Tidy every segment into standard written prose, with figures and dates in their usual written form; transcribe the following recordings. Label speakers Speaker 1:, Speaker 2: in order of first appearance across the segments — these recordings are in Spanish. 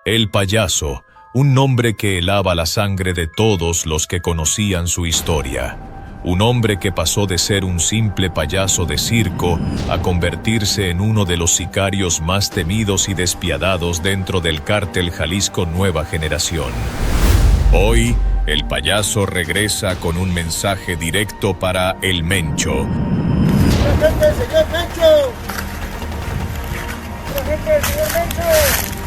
Speaker 1: El payaso, un nombre que helaba la sangre de todos los que conocían su historia. Un hombre que pasó de ser un simple payaso de circo a convertirse en uno de los sicarios más temidos y despiadados dentro del cártel Jalisco Nueva Generación. Hoy, el payaso regresa con un mensaje directo para el Mencho.
Speaker 2: ¡Presente, señor Mencho! ¡Presente, señor Mencho!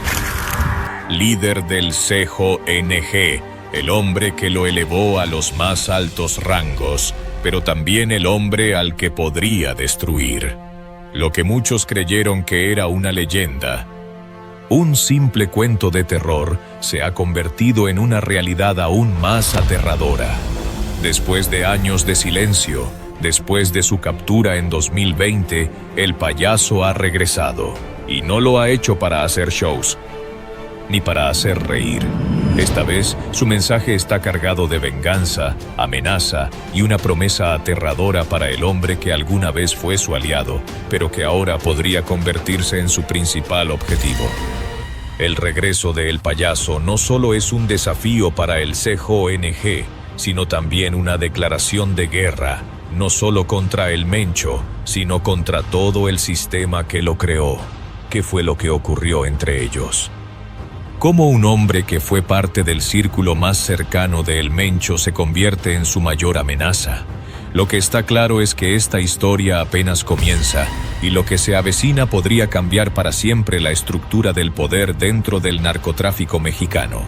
Speaker 1: Líder del Cejo NG, el hombre que lo elevó a los más altos rangos, pero también el hombre al que podría destruir. Lo que muchos creyeron que era una leyenda, un simple cuento de terror, se ha convertido en una realidad aún más aterradora. Después de años de silencio, después de su captura en 2020, el payaso ha regresado. Y no lo ha hecho para hacer shows, ni para hacer reír. Esta vez, su mensaje está cargado de venganza, amenaza y una promesa aterradora para el hombre que alguna vez fue su aliado, pero que ahora podría convertirse en su principal objetivo. El regreso de El Payaso no solo es un desafío para el CJONG, sino también una declaración de guerra, no solo contra el Mencho, sino contra todo el sistema que lo creó. ¿Qué fue lo que ocurrió entre ellos? ¿Cómo un hombre que fue parte del círculo más cercano de El Mencho se convierte en su mayor amenaza? Lo que está claro es que esta historia apenas comienza, y lo que se avecina podría cambiar para siempre la estructura del poder dentro del narcotráfico mexicano.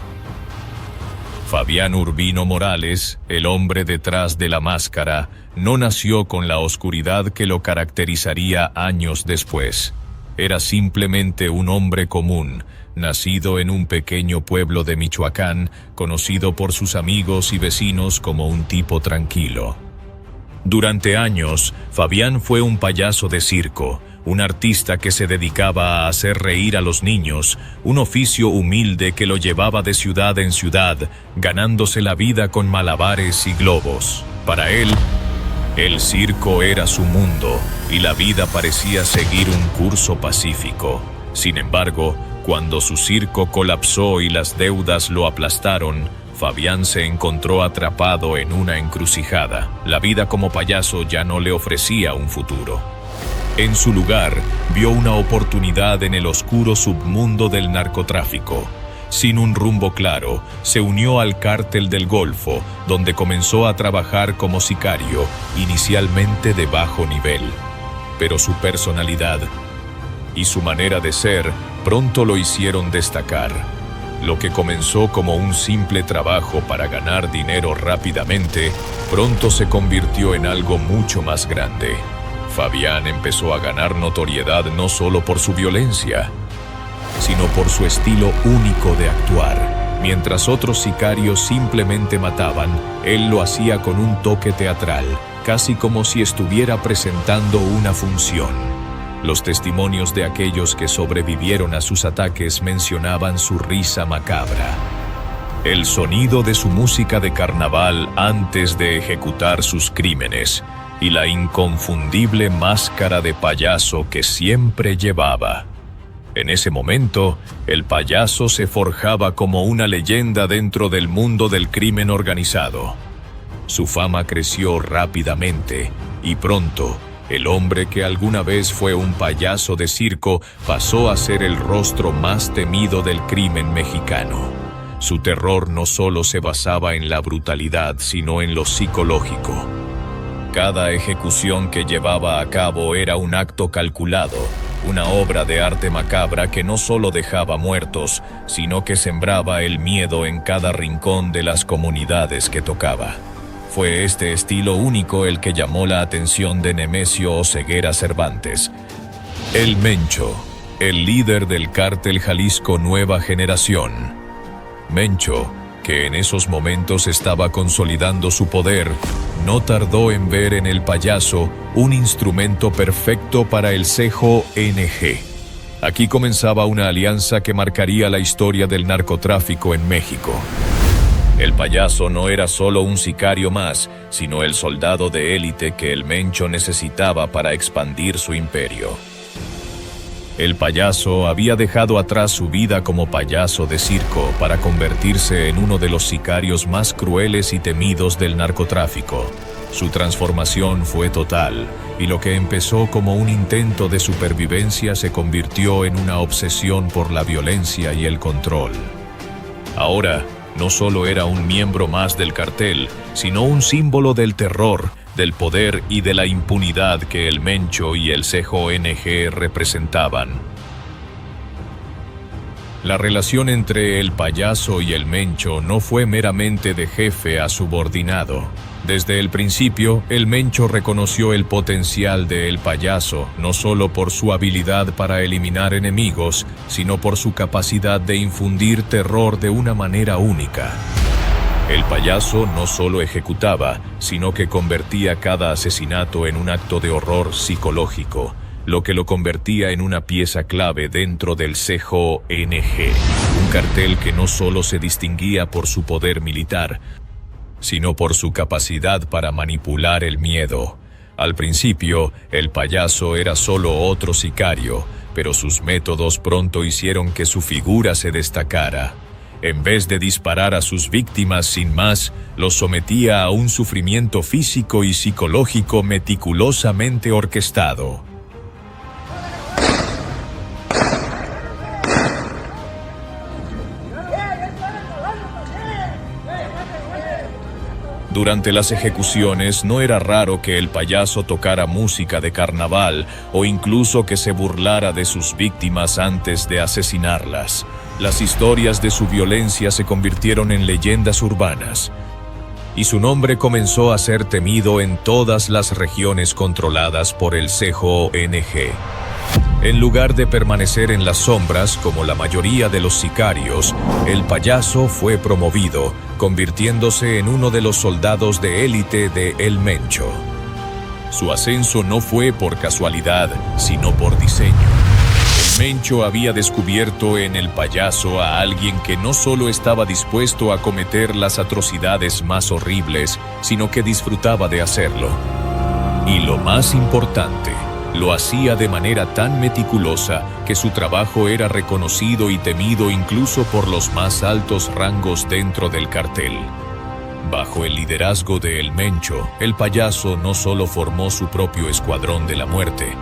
Speaker 1: Fabián Urbino Morales, el hombre detrás de la máscara, no nació con la oscuridad que lo caracterizaría años después. Era simplemente un hombre común, nacido en un pequeño pueblo de Michoacán, conocido por sus amigos y vecinos como un tipo tranquilo. Durante años, Fabián fue un payaso de circo, un artista que se dedicaba a hacer reír a los niños, un oficio humilde que lo llevaba de ciudad en ciudad, ganándose la vida con malabares y globos. Para él, el circo era su mundo, y la vida parecía seguir un curso pacífico. Sin embargo, cuando su circo colapsó y las deudas lo aplastaron, Fabián se encontró atrapado en una encrucijada. La vida como payaso ya no le ofrecía un futuro. En su lugar, vio una oportunidad en el oscuro submundo del narcotráfico. Sin un rumbo claro, se unió al Cártel del Golfo, donde comenzó a trabajar como sicario, inicialmente de bajo nivel. Pero su personalidad y su manera de ser pronto lo hicieron destacar. Lo que comenzó como un simple trabajo para ganar dinero rápidamente, pronto se convirtió en algo mucho más grande. Fabián empezó a ganar notoriedad no solo por su violencia, sino por su estilo único de actuar. Mientras otros sicarios simplemente mataban, él lo hacía con un toque teatral, casi como si estuviera presentando una función. Los testimonios de aquellos que sobrevivieron a sus ataques mencionaban su risa macabra, el sonido de su música de carnaval antes de ejecutar sus crímenes y la inconfundible máscara de payaso que siempre llevaba. En ese momento, el payaso se forjaba como una leyenda dentro del mundo del crimen organizado. Su fama creció rápidamente y pronto, el hombre que alguna vez fue un payaso de circo pasó a ser el rostro más temido del crimen mexicano. Su terror no solo se basaba en la brutalidad, sino en lo psicológico. Cada ejecución que llevaba a cabo era un acto calculado, una obra de arte macabra que no solo dejaba muertos, sino que sembraba el miedo en cada rincón de las comunidades que tocaba. Fue este estilo único el que llamó la atención de Nemesio Oseguera Cervantes, el Mencho, el líder del cártel Jalisco Nueva Generación. Mencho, que en esos momentos estaba consolidando su poder, no tardó en ver en el payaso un instrumento perfecto para el CJONG. Aquí comenzaba una alianza que marcaría la historia del narcotráfico en México. El payaso no era solo un sicario más, sino el soldado de élite que el Mencho necesitaba para expandir su imperio. El payaso había dejado atrás su vida como payaso de circo para convertirse en uno de los sicarios más crueles y temidos del narcotráfico. Su transformación fue total, y lo que empezó como un intento de supervivencia se convirtió en una obsesión por la violencia y el control. Ahora, no solo era un miembro más del cartel, sino un símbolo del terror, del poder y de la impunidad que el Mencho y el CJNG representaban. La relación entre el payaso y el Mencho no fue meramente de jefe a subordinado. Desde el principio, el Mencho reconoció el potencial del payaso, no solo por su habilidad para eliminar enemigos, sino por su capacidad de infundir terror de una manera única. El payaso no solo ejecutaba, sino que convertía cada asesinato en un acto de horror psicológico, lo que lo convertía en una pieza clave dentro del CJNG, un cartel que no solo se distinguía por su poder militar, sino por su capacidad para manipular el miedo. Al principio, el payaso era solo otro sicario, pero sus métodos pronto hicieron que su figura se destacara. En vez de disparar a sus víctimas sin más, los sometía a un sufrimiento físico y psicológico meticulosamente orquestado. Durante las ejecuciones no era raro que el payaso tocara música de carnaval o incluso que se burlara de sus víctimas antes de asesinarlas. Las historias de su violencia se convirtieron en leyendas urbanas, y su nombre comenzó a ser temido en todas las regiones controladas por el CJNG. En lugar de permanecer en las sombras como la mayoría de los sicarios, el payaso fue promovido, convirtiéndose en uno de los soldados de élite de El Mencho. Su ascenso no fue por casualidad, sino por diseño. El Mencho había descubierto en el payaso a alguien que no solo estaba dispuesto a cometer las atrocidades más horribles, sino que disfrutaba de hacerlo. Y lo más importante, lo hacía de manera tan meticulosa que su trabajo era reconocido y temido incluso por los más altos rangos dentro del cartel. Bajo el liderazgo de El Mencho, el payaso no solo formó su propio escuadrón de la muerte,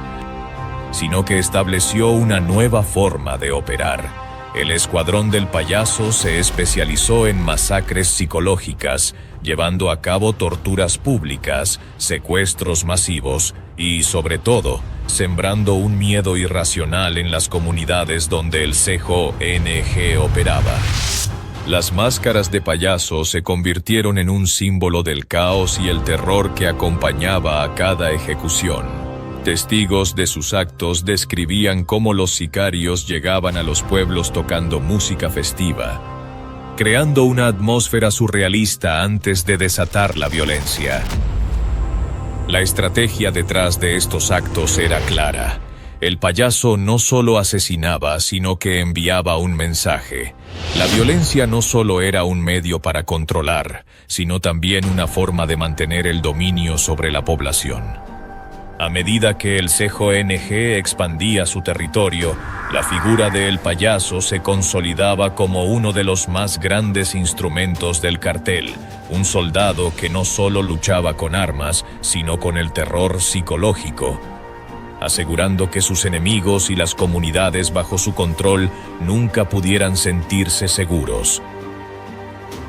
Speaker 1: sino que estableció una nueva forma de operar. El escuadrón del payaso se especializó en masacres psicológicas, llevando a cabo torturas públicas, secuestros masivos y, sobre todo, sembrando un miedo irracional en las comunidades donde el CJNG operaba. Las máscaras de payaso se convirtieron en un símbolo del caos y el terror que acompañaba a cada ejecución. Testigos de sus actos describían cómo los sicarios llegaban a los pueblos tocando música festiva, creando una atmósfera surrealista antes de desatar la violencia. La estrategia detrás de estos actos era clara. El payaso no solo asesinaba, sino que enviaba un mensaje. La violencia no solo era un medio para controlar, sino también una forma de mantener el dominio sobre la población. A medida que el CJNG expandía su territorio, la figura del payaso se consolidaba como uno de los más grandes instrumentos del cartel, un soldado que no solo luchaba con armas, sino con el terror psicológico, asegurando que sus enemigos y las comunidades bajo su control nunca pudieran sentirse seguros.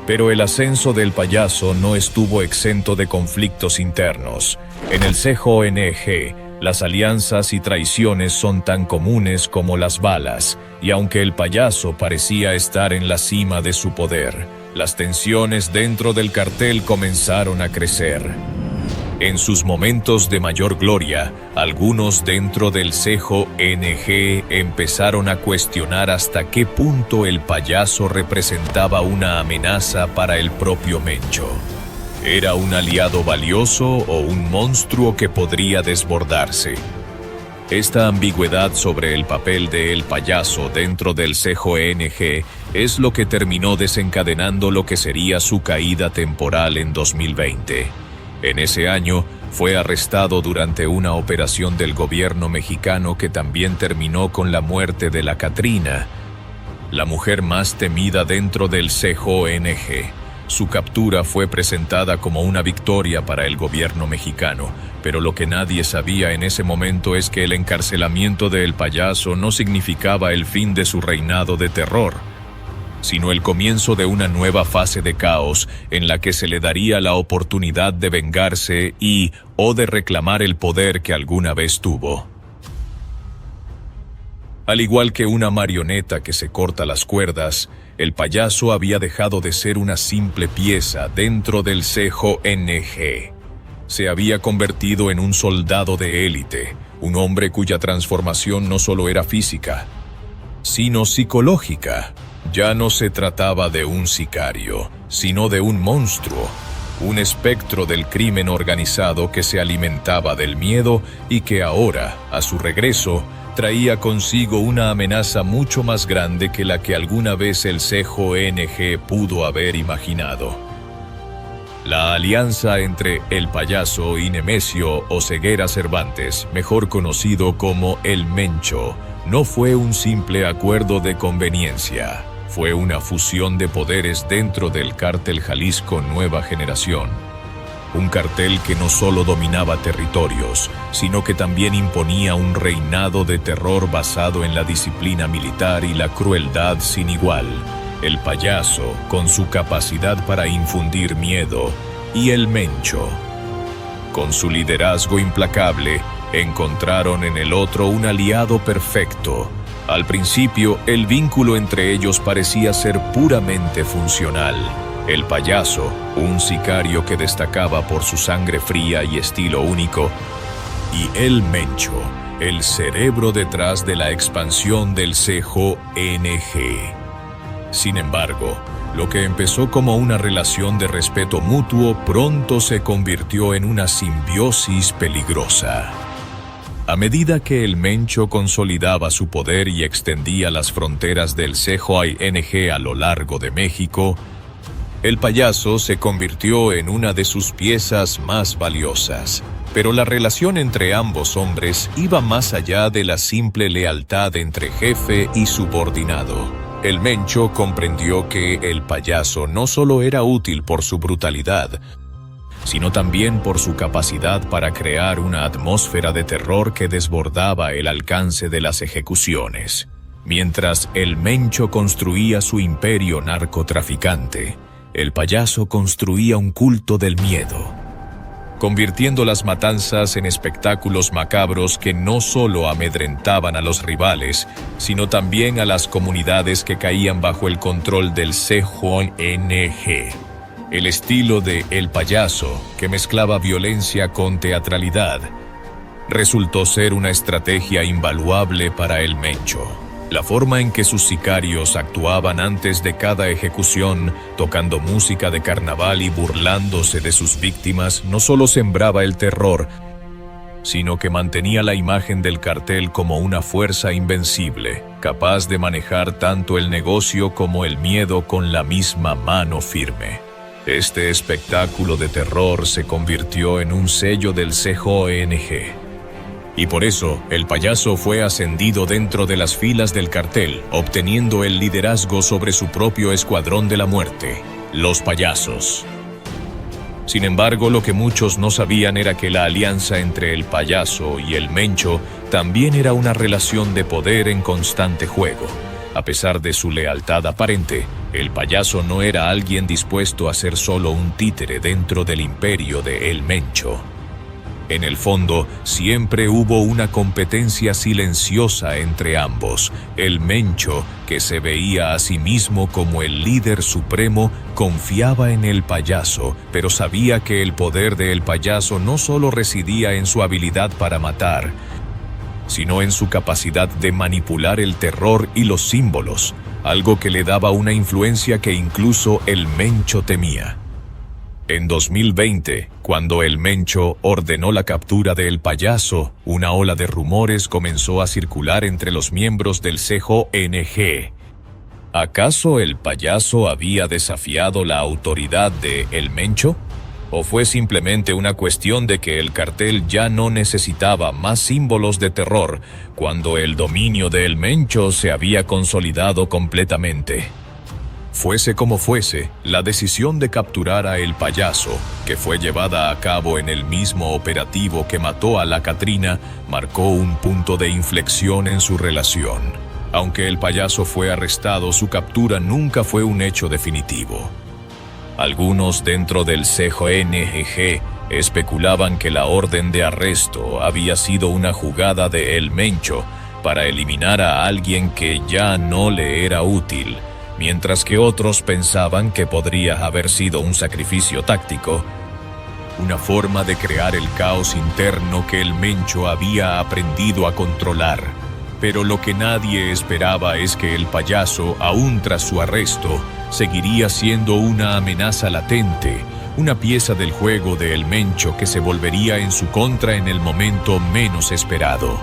Speaker 1: Pero el ascenso del payaso no estuvo exento de conflictos internos. En el CJNG, las alianzas y traiciones son tan comunes como las balas, y aunque el payaso parecía estar en la cima de su poder, las tensiones dentro del cartel comenzaron a crecer. En sus momentos de mayor gloria, algunos dentro del CJNG empezaron a cuestionar hasta qué punto el payaso representaba una amenaza para el propio Mencho. ¿Era un aliado valioso o un monstruo que podría desbordarse? Esta ambigüedad sobre el papel de el payaso dentro del CJNG es lo que terminó desencadenando lo que sería su caída temporal en 2020. En ese año, fue arrestado durante una operación del gobierno mexicano que también terminó con la muerte de la Catrina, la mujer más temida dentro del CJNG. Su captura fue presentada como una victoria para el gobierno mexicano, pero lo que nadie sabía en ese momento es que el encarcelamiento de El Payaso no significaba el fin de su reinado de terror, sino el comienzo de una nueva fase de caos en la que se le daría la oportunidad de vengarse o de reclamar el poder que alguna vez tuvo. Al igual que una marioneta que se corta las cuerdas, el payaso había dejado de ser una simple pieza dentro del CJNG. Se había convertido en un soldado de élite, un hombre cuya transformación no solo era física, sino psicológica. Ya no se trataba de un sicario, sino de un monstruo, un espectro del crimen organizado que se alimentaba del miedo y que ahora, a su regreso, traía consigo una amenaza mucho más grande que la que alguna vez el CJNG pudo haber imaginado. La alianza entre El Payaso y Nemesio Oseguera Cervantes, mejor conocido como El Mencho, no fue un simple acuerdo de conveniencia. Fue una fusión de poderes dentro del Cártel Jalisco Nueva Generación. Un cartel que no solo dominaba territorios, sino que también imponía un reinado de terror basado en la disciplina militar y la crueldad sin igual. El Payaso, con su capacidad para infundir miedo, y El Mencho, con su liderazgo implacable, encontraron en el otro un aliado perfecto. Al principio, el vínculo entre ellos parecía ser puramente funcional. El Payaso, un sicario que destacaba por su sangre fría y estilo único, y El Mencho, el cerebro detrás de la expansión del CJNG. Sin embargo, lo que empezó como una relación de respeto mutuo pronto se convirtió en una simbiosis peligrosa. A medida que El Mencho consolidaba su poder y extendía las fronteras del CJNG a lo largo de México, El Payaso se convirtió en una de sus piezas más valiosas. Pero la relación entre ambos hombres iba más allá de la simple lealtad entre jefe y subordinado. El Mencho comprendió que El Payaso no solo era útil por su brutalidad, sino también por su capacidad para crear una atmósfera de terror que desbordaba el alcance de las ejecuciones. Mientras El Mencho construía su imperio narcotraficante, El Payaso construía un culto del miedo, convirtiendo las matanzas en espectáculos macabros que no solo amedrentaban a los rivales, sino también a las comunidades que caían bajo el control del CJNG. El estilo de El Payaso, que mezclaba violencia con teatralidad, resultó ser una estrategia invaluable para El Mencho. La forma en que sus sicarios actuaban antes de cada ejecución, tocando música de carnaval y burlándose de sus víctimas, no solo sembraba el terror, sino que mantenía la imagen del cartel como una fuerza invencible, capaz de manejar tanto el negocio como el miedo con la misma mano firme. Este espectáculo de terror se convirtió en un sello del CJNG. Y por eso, El Payaso fue ascendido dentro de las filas del cartel, obteniendo el liderazgo sobre su propio escuadrón de la muerte, los Payasos. Sin embargo, lo que muchos no sabían era que la alianza entre El Payaso y El Mencho también era una relación de poder en constante juego. A pesar de su lealtad aparente, El Payaso no era alguien dispuesto a ser solo un títere dentro del imperio de El Mencho. En el fondo, siempre hubo una competencia silenciosa entre ambos. El Mencho, que se veía a sí mismo como el líder supremo, confiaba en El Payaso, pero sabía que el poder de El Payaso no solo residía en su habilidad para matar, sino en su capacidad de manipular el terror y los símbolos, algo que le daba una influencia que incluso El Mencho temía. En 2020, cuando El Mencho ordenó la captura de El Payaso, una ola de rumores comenzó a circular entre los miembros del CJNG. ¿Acaso El Payaso había desafiado la autoridad de El Mencho? ¿O fue simplemente una cuestión de que el cartel ya no necesitaba más símbolos de terror cuando el dominio de El Mencho se había consolidado completamente? Fuese como fuese, la decisión de capturar a El Payaso, que fue llevada a cabo en el mismo operativo que mató a la Catrina, marcó un punto de inflexión en su relación. Aunque El Payaso fue arrestado, su captura nunca fue un hecho definitivo. Algunos dentro del CJNG especulaban que la orden de arresto había sido una jugada de El Mencho para eliminar a alguien que ya no le era útil, mientras que otros pensaban que podría haber sido un sacrificio táctico, una forma de crear el caos interno que El Mencho había aprendido a controlar. Pero lo que nadie esperaba es que El Payaso, aún tras su arresto, seguiría siendo una amenaza latente, una pieza del juego de El Mencho que se volvería en su contra en el momento menos esperado.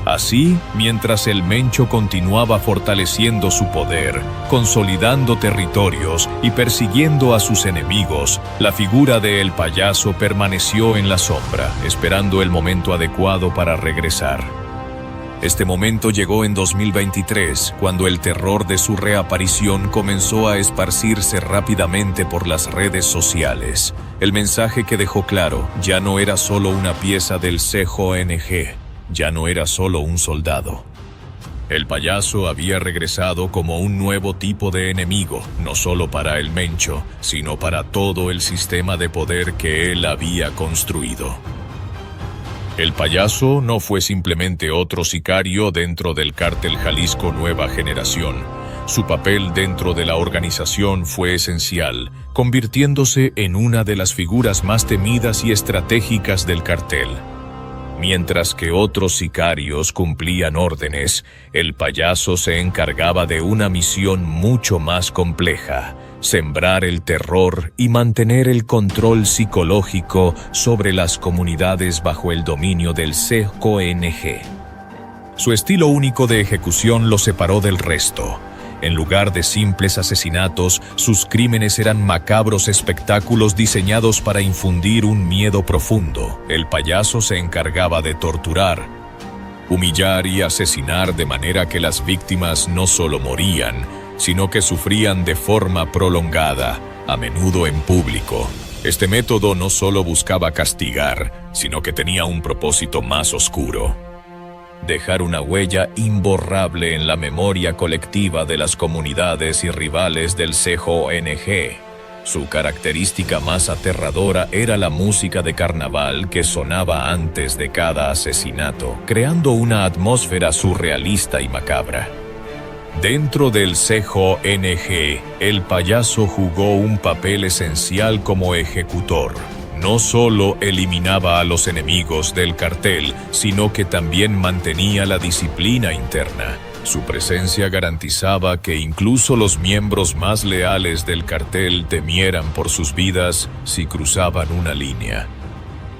Speaker 1: Así, mientras El Mencho continuaba fortaleciendo su poder, consolidando territorios y persiguiendo a sus enemigos, la figura de El Payaso permaneció en la sombra, esperando el momento adecuado para regresar. Este momento llegó en 2023, cuando el terror de su reaparición comenzó a esparcirse rápidamente por las redes sociales. El mensaje que dejó claro, ya no era solo una pieza del CJNG. Ya no era solo un soldado. El Payaso había regresado como un nuevo tipo de enemigo, no solo para El Mencho, sino para todo el sistema de poder que él había construido. El Payaso no fue simplemente otro sicario dentro del cártel Jalisco Nueva Generación. Su papel dentro de la organización fue esencial, convirtiéndose en una de las figuras más temidas y estratégicas del cartel. Mientras que otros sicarios cumplían órdenes, El Payaso se encargaba de una misión mucho más compleja: sembrar el terror y mantener el control psicológico sobre las comunidades bajo el dominio del CJNG. Su estilo único de ejecución lo separó del resto. En lugar de simples asesinatos, sus crímenes eran macabros espectáculos diseñados para infundir un miedo profundo. El Payaso se encargaba de torturar, humillar y asesinar de manera que las víctimas no solo morían, sino que sufrían de forma prolongada, a menudo en público. Este método no solo buscaba castigar, sino que tenía un propósito más oscuro: dejar una huella imborrable en la memoria colectiva de las comunidades y rivales del CJNG. Su característica más aterradora era la música de carnaval que sonaba antes de cada asesinato, creando una atmósfera surrealista y macabra. Dentro del CJNG, El Payaso jugó un papel esencial como ejecutor. No solo eliminaba a los enemigos del cartel, sino que también mantenía la disciplina interna. Su presencia garantizaba que incluso los miembros más leales del cartel temieran por sus vidas si cruzaban una línea.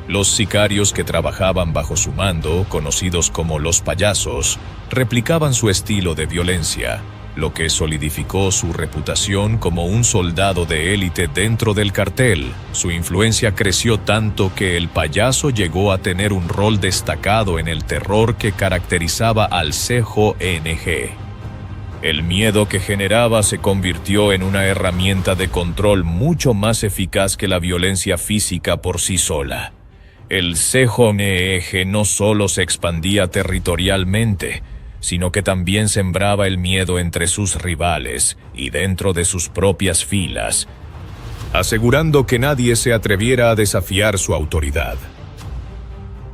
Speaker 1: Los sicarios que trabajaban bajo su mando, conocidos como los payasos, replicaban su estilo de violencia, lo que solidificó su reputación como un soldado de élite dentro del cartel. Su influencia creció tanto que El Payaso llegó a tener un rol destacado en el terror que caracterizaba al CJNG. El miedo que generaba se convirtió en una herramienta de control mucho más eficaz que la violencia física por sí sola. El CJNG no solo se expandía territorialmente, sino que también sembraba el miedo entre sus rivales y dentro de sus propias filas, asegurando que nadie se atreviera a desafiar su autoridad.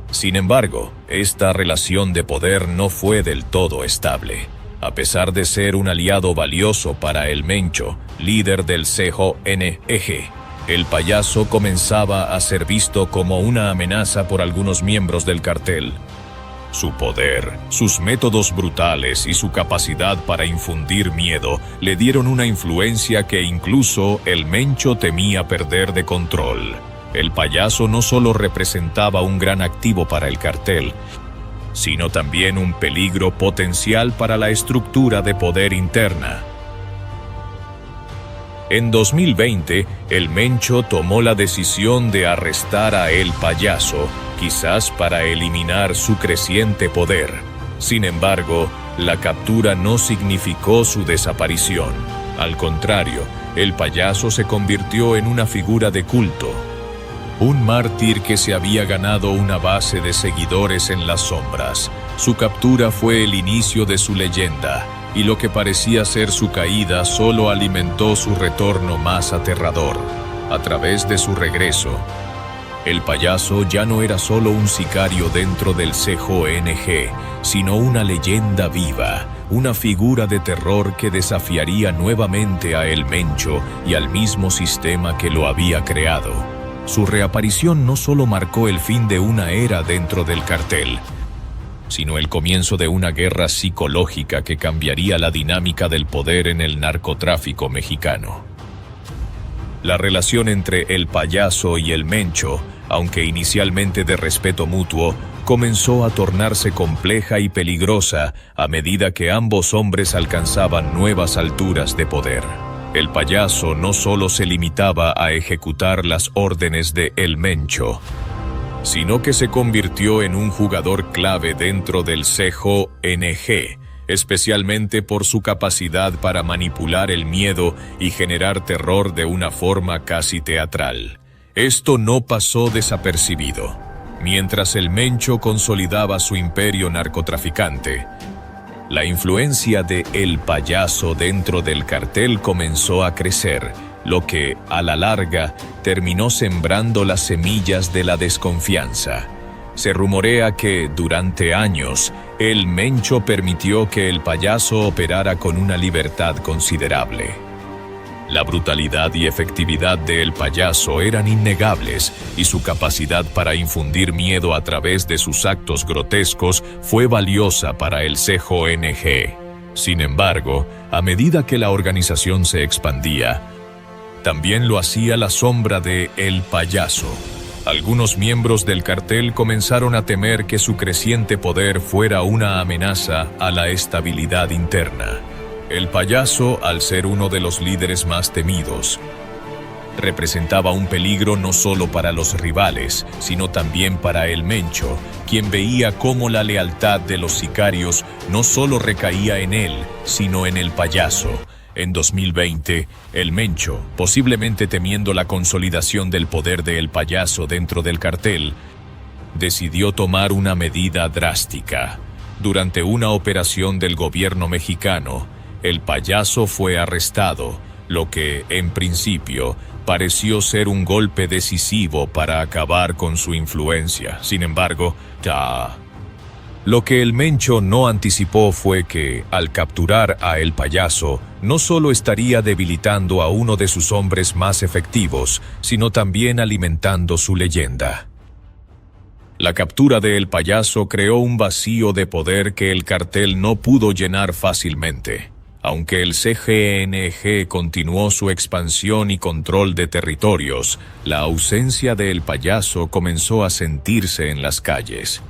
Speaker 1: Sin embargo, esta relación de poder no fue del todo estable. A pesar de ser un aliado valioso para El Mencho, líder del CJNG, El Payaso comenzaba a ser visto como una amenaza por algunos miembros del cartel. Su poder, sus métodos brutales y su capacidad para infundir miedo le dieron una influencia que incluso El Mencho temía perder de control. El Payaso no solo representaba un gran activo para el cartel, sino también un peligro potencial para la estructura de poder interna. En 2020, el Mencho tomó la decisión de arrestar a El Payaso, quizás para eliminar su creciente poder. Sin embargo, la captura no significó su desaparición. Al contrario, El Payaso se convirtió en una figura de culto. Un mártir que se había ganado una base de seguidores en las sombras. Su captura fue el inicio de su leyenda, y lo que parecía ser su caída solo alimentó su retorno más aterrador. A través de su regreso, El Payaso ya no era solo un sicario dentro del CJNG, sino una leyenda viva, una figura de terror que desafiaría nuevamente a El Mencho y al mismo sistema que lo había creado. Su reaparición no solo marcó el fin de una era dentro del cartel, sino el comienzo de una guerra psicológica que cambiaría la dinámica del poder en el narcotráfico mexicano. La relación entre El Payaso y El Mencho, aunque inicialmente de respeto mutuo, comenzó a tornarse compleja y peligrosa a medida que ambos hombres alcanzaban nuevas alturas de poder. El Payaso no solo se limitaba a ejecutar las órdenes de El Mencho, sino que se convirtió en un jugador clave dentro del CJNG, especialmente por su capacidad para manipular el miedo y generar terror de una forma casi teatral. Esto no pasó desapercibido. Mientras El Mencho consolidaba su imperio narcotraficante, la influencia de El Payaso dentro del cartel comenzó a crecer, lo que, a la larga, terminó sembrando las semillas de la desconfianza. Se rumorea que, durante años, El Mencho permitió que El Payaso operara con una libertad considerable. La brutalidad y efectividad de El Payaso eran innegables, y su capacidad para infundir miedo a través de sus actos grotescos fue valiosa para el CJNG. Sin embargo, a medida que la organización se expandía, también lo hacía la sombra de El Payaso. Algunos miembros del cartel comenzaron a temer que su creciente poder fuera una amenaza a la estabilidad interna. El Payaso, al ser uno de los líderes más temidos, representaba un peligro no solo para los rivales, sino también para El Mencho, quien veía cómo la lealtad de los sicarios no solo recaía en él, sino en El Payaso. En 2020, El Mencho, posiblemente temiendo la consolidación del poder de El Payaso dentro del cartel, decidió tomar una medida drástica. Durante una operación del gobierno mexicano, El Payaso fue arrestado, lo que, en principio, pareció ser un golpe decisivo para acabar con su influencia. Sin embargo, lo que El Mencho no anticipó fue que, al capturar a El Payaso, no solo estaría debilitando a uno de sus hombres más efectivos, sino también alimentando su leyenda. La captura de El Payaso creó un vacío de poder que el cartel no pudo llenar fácilmente. Aunque el CJNG continuó su expansión y control de territorios, la ausencia de El Payaso comenzó a sentirse en las calles.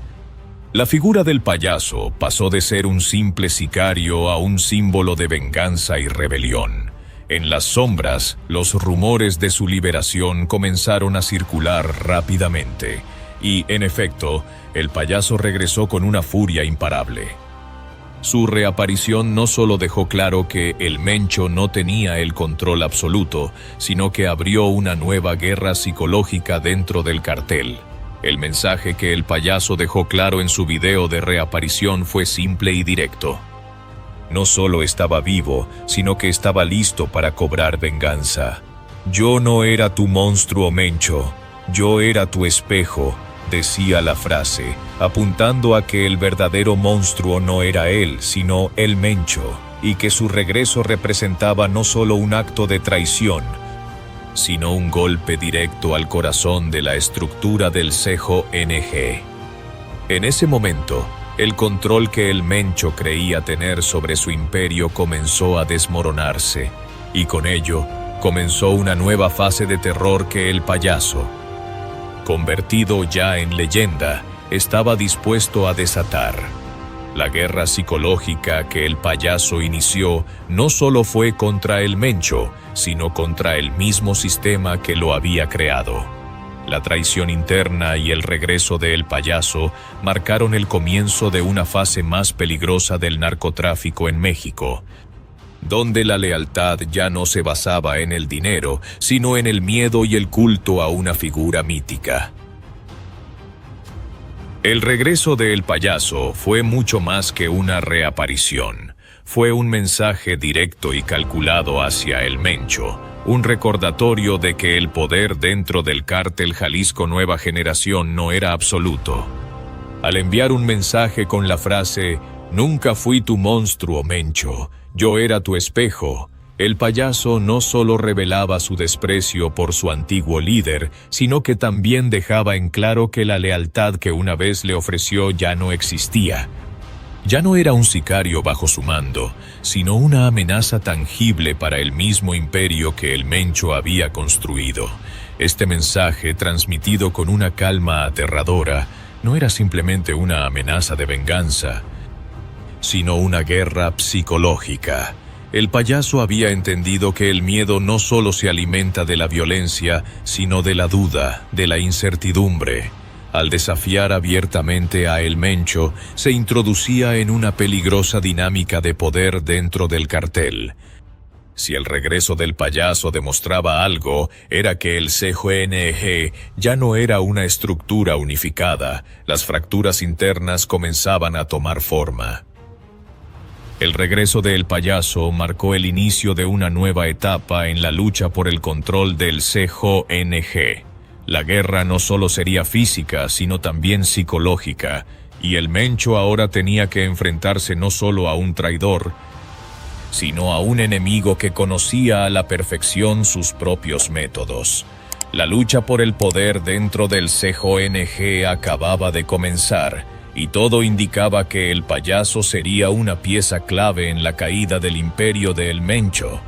Speaker 1: La figura del Payaso pasó de ser un simple sicario a un símbolo de venganza y rebelión. En las sombras, los rumores de su liberación comenzaron a circular rápidamente, y, en efecto, El Payaso regresó con una furia imparable. Su reaparición no solo dejó claro que El Mencho no tenía el control absoluto, sino que abrió una nueva guerra psicológica dentro del cartel. El mensaje que El Payaso dejó claro en su video de reaparición fue simple y directo. No solo estaba vivo, sino que estaba listo para cobrar venganza. Yo no era tu monstruo, Mencho, yo era tu espejo, decía la frase, apuntando a que el verdadero monstruo no era él, sino El Mencho, y que su regreso representaba no solo un acto de traición, sino un golpe directo al corazón de la estructura del CJNG. En ese momento, el control que El Mencho creía tener sobre su imperio comenzó a desmoronarse, y con ello comenzó una nueva fase de terror que El Payaso, convertido ya en leyenda, estaba dispuesto a desatar. La guerra psicológica que el payaso inició no solo fue contra el Mencho, sino contra el mismo sistema que lo había creado. La traición interna y el regreso del payaso marcaron el comienzo de una fase más peligrosa del narcotráfico en México, donde la lealtad ya no se basaba en el dinero, sino en el miedo y el culto a una figura mítica. El regreso del payaso fue mucho más que una reaparición. Fue un mensaje directo y calculado hacia el Mencho, un recordatorio de que el poder dentro del cártel Jalisco Nueva Generación no era absoluto. Al enviar un mensaje con la frase «Nunca fui tu monstruo, Mencho, yo era tu espejo», el payaso no solo revelaba su desprecio por su antiguo líder, sino que también dejaba en claro que la lealtad que una vez le ofreció ya no existía. Ya no era un sicario bajo su mando, sino una amenaza tangible para el mismo imperio que el Mencho había construido. Este mensaje, transmitido con una calma aterradora, no era simplemente una amenaza de venganza, sino una guerra psicológica. El payaso había entendido que el miedo no solo se alimenta de la violencia, sino de la duda, de la incertidumbre. Al desafiar abiertamente a el Mencho, se introducía en una peligrosa dinámica de poder dentro del cartel. Si el regreso del payaso demostraba algo, era que el CJNG ya no era una estructura unificada. Las fracturas internas comenzaban a tomar forma. El regreso del payaso marcó el inicio de una nueva etapa en la lucha por el control del CJNG. La guerra no solo sería física, sino también psicológica, y el Mencho ahora tenía que enfrentarse no solo a un traidor, sino a un enemigo que conocía a la perfección sus propios métodos. La lucha por el poder dentro del CJNG acababa de comenzar, y todo indicaba que el payaso sería una pieza clave en la caída del imperio de El Mencho.